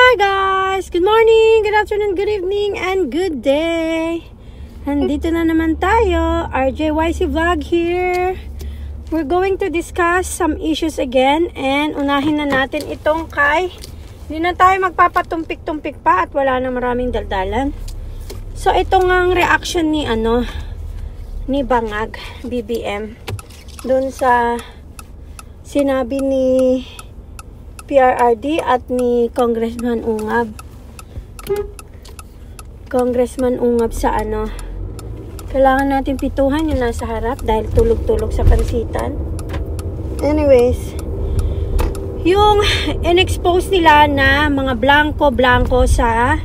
Hi guys! Good morning, good afternoon, good evening, and good day! Nandito na naman tayo, RJYC Vlog here. We're going to discuss some issues again and unahin na natin itong kay hindi na tayo magpapatumpik-tumpik pa at wala na maraming daldalan. So ito nga ang reaction ni ni Bangag, BBM doon sa sinabi ni PRRD at ni Congressman Ungab. Congressman Ungab sa kailangan natin pituhan yung nasa harap dahil tulog-tulog sa pansitan. Anyways, yung in-expose nila na mga blanco sa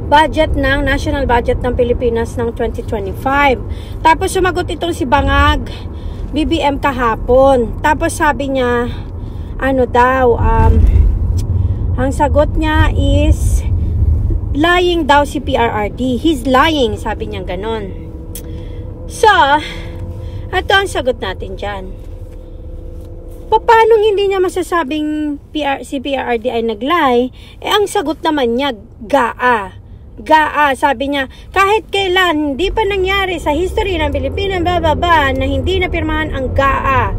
budget ng national budget ng Pilipinas ng 2025. Tapos sumagot itong si Bangag BBM kahapon. Tapos sabi niya, ang sagot niya is, lying daw si PRRD. He's lying, sabi niya ganon. So, ito ang sagot natin dyan. Paano hindi niya masasabing si PRRD ay nag-lie? Ang sagot naman niya, sabi niya, kahit kailan hindi pa nangyari sa history ng Pilipinas na hindi napirmahan ang GAA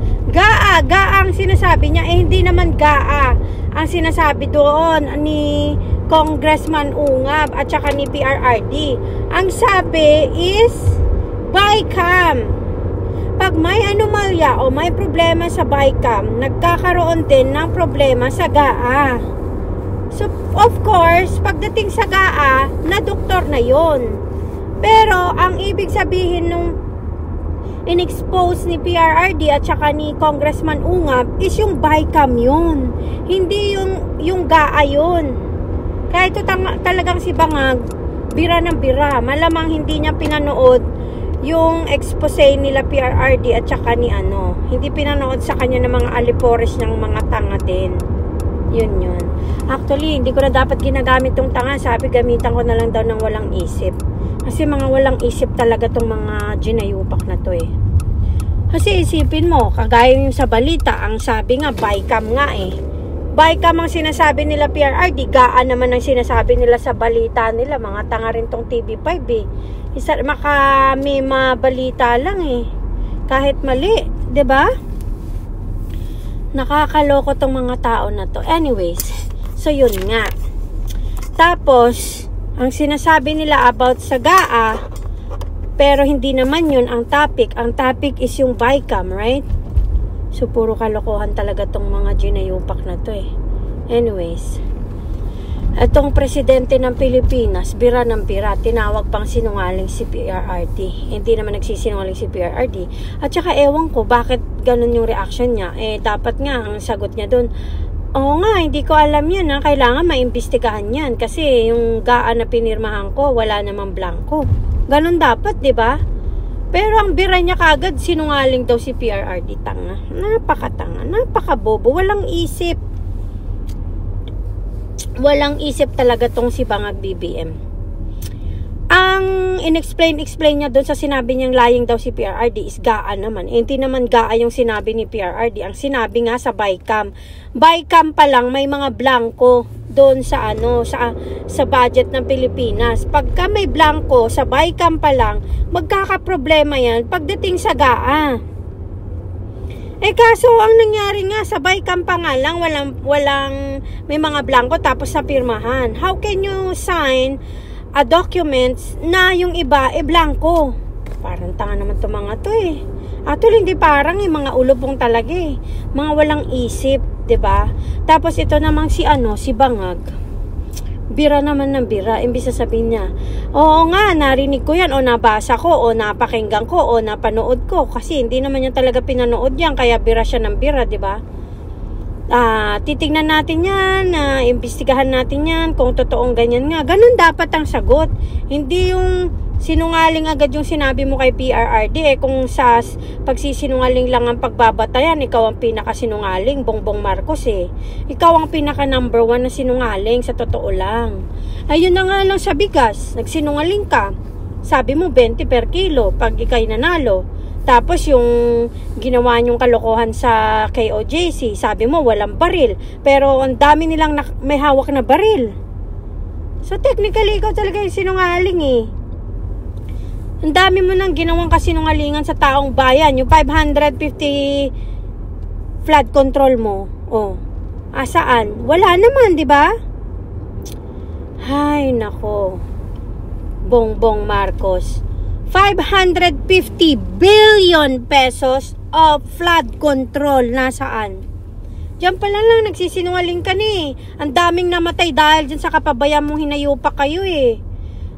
ang sinasabi niya, hindi naman GAA ang sinasabi doon ni Congressman Ungab at saka ni PRRD. Ang sabi is BICAM. Pag may anomalya o may problema sa BICAM, nagkakaroon din ng problema sa GAA. So, of course, pagdating sa GAA, na doktor na yon. Pero, ang ibig sabihin nung in-expose ni PRRD at saka ni Congressman Ungab is yung BICAM yun. Hindi yung GAA yun. Kaya ito talagang si Bangag, bira ng bira. Malamang hindi niya pinanood yung expose nila PRRD at saka ni hindi pinanood sa kanya ng mga alipores ng mga tanga din. Yun. Actually, hindi ko na dapat ginagamit tong tanga. Sabi, gamitan ko na lang daw ng walang isip. Kasi mga walang isip talaga tong mga ginayupak na to eh. Kasi isipin mo, kagaya yung sa balita, ang sabi nga, BICAM nga eh. BICAM ang sinasabi nila PRRD, GAA naman ang sinasabi nila sa balita nila. Mga tanga rin tong TV5 eh. May mabalita lang eh. Kahit mali, 'di ba? Nakakaloko tong mga tao na to. Anyways, so yun nga. Tapos, ang sinasabi nila about sa GAA, pero hindi naman yun ang topic. Ang topic is yung BICAM, right? So, puro kalokohan talaga tong mga ginayupak na to eh. Anyways, itong presidente ng Pilipinas, bira ng bira, tinawag pang sinungaling si PRRD. Hindi naman nagsisinungaling si PRRD. At saka ewan ko bakit ganun yung reaction niya. Dapat nga ang sagot niya doon, oo nga, hindi ko alam yan ha. Kailangan maimbestigahan yan. Kasi yung GAA na pinirmahan ko, wala namang blanco. Ganun dapat, di ba? Pero ang bira niya kagad, sinungaling daw si PRRD. Tanga. Napakatanga. Napakabobo. Walang isip. Walang isip talaga tong si Bangag BBM. Ang in-explain niya doon sa sinabi niyang lying daw si PRRD is GAA naman. Hindi naman GAA yung sinabi ni PRRD. Ang sinabi nga sa BICAM. BICAM pa lang may mga blanco doon sa sa budget ng Pilipinas. Pagka may blanco sa BICAM pa lang, magkakaproblema yan pagdating sa GAA. Kaso ang nangyari nga sa BICAM pa nga lang, walang may mga blanco tapos sa pirmahan. How can you sign a document na yung iba blanco? Parang tanga naman to mga to eh. Actually hindi parang mga ulubong talaga eh. Mga walang isip, 'di ba? Tapos ito namang si Bangag. Bira naman ng bira. Imbis sasabihin niya, oo nga, narinig ko yan, o nabasa ko, o napakinggan ko, o napanood ko. Kasi hindi naman niya talaga pinanood yan, kaya bira siya ng bira, di ba? Titingnan natin yan, imbestigahan natin yan, kung totoong ganyan nga. Ganun dapat ang sagot. Hindi yung sinungaling agad yung sinabi mo kay PRRD. Kung sa pagsisinungaling lang ang pagbabatayan, ikaw ang pinakasinungaling, Bongbong Marcos eh. Ikaw ang pinaka number 1 na sinungaling, sa totoo lang. Ayun na nga lang sa bigas, nagsinungaling ka. Sabi mo 20 per kilo pag ikay nanalo. Tapos yung ginawa nyong kalokohan sa KOJC, sabi mo walang baril. Pero ang dami nilang may hawak na baril. So technically, ikaw talaga yung sinungaling eh. Ang dami mo nang ginawang kasinungalingan sa taong bayan. Yung 550 flood control mo. Oh, asaan? Wala naman, di ba? Ay, nako. Bongbong Marcos. 550 billion pesos of flood control. Nasaan? Diyan pala lang nagsisinungaling ka ni. Ang daming namatay dahil dyan sa kapabayan mong hinayupa kayo eh.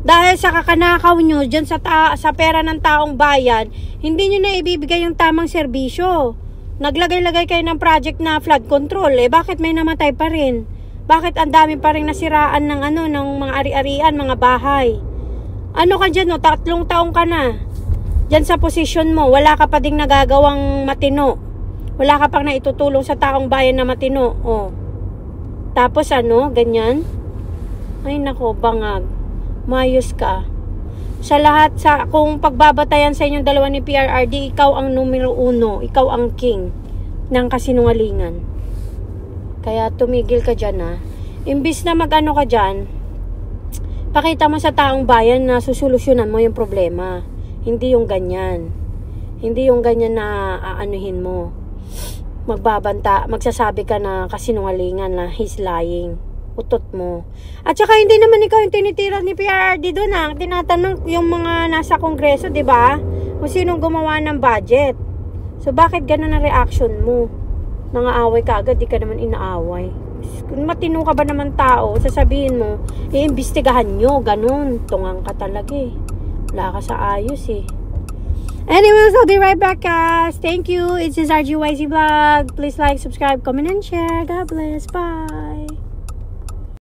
Dahil sa kakanakaw nyo dyan sa pera ng taong bayan, hindi nyo na ibibigay yung tamang serbisyo. Naglagay-lagay kayo ng project na flood control. Eh bakit may namatay pa rin? Bakit ang dami pa rin nasiraan ng ng mga ari-arian, mga bahay? Ano ka dyan, no? 3 taong ka na. Dyan sa posisyon mo, wala ka pa ding nagagawang matino. Wala ka pang naitutulong sa taong bayan na matino. Oh. Tapos ganyan? Ay nako, bangag. Mayos ka. Sa lahat, kung pagbabatayan sa inyong dalawa ni PRRD, ikaw ang numero 1. Ikaw ang king ng kasinungalingan. Kaya tumigil ka dyan ha. Imbis na mag-ano ka dyan, pakita mo sa taong bayan na susolusyonan mo yung problema. Hindi yung ganyan. Hindi yung ganyan na aanuhin mo. Magsasabi ka na kasinungalingan na he's lying. Utot mo. At saka hindi naman ikaw yung tinitira ni PRRD doon ha. Tinatanong yung mga nasa kongreso, di ba? Kung sinong gumawa ng budget. So bakit ganun ang reaction mo? Nangaaway ka agad, di ka naman inaaway. Kung matino ka ba naman tao, sasabihin mo, iimbestigahan nyo, ganun. Tungang ka talaga eh. Wala ka sa ayos eh. Anyways, I'll be right back guys. Thank you. It's RGYZ Vlog. Please like, subscribe, comment, and share. God bless. Bye.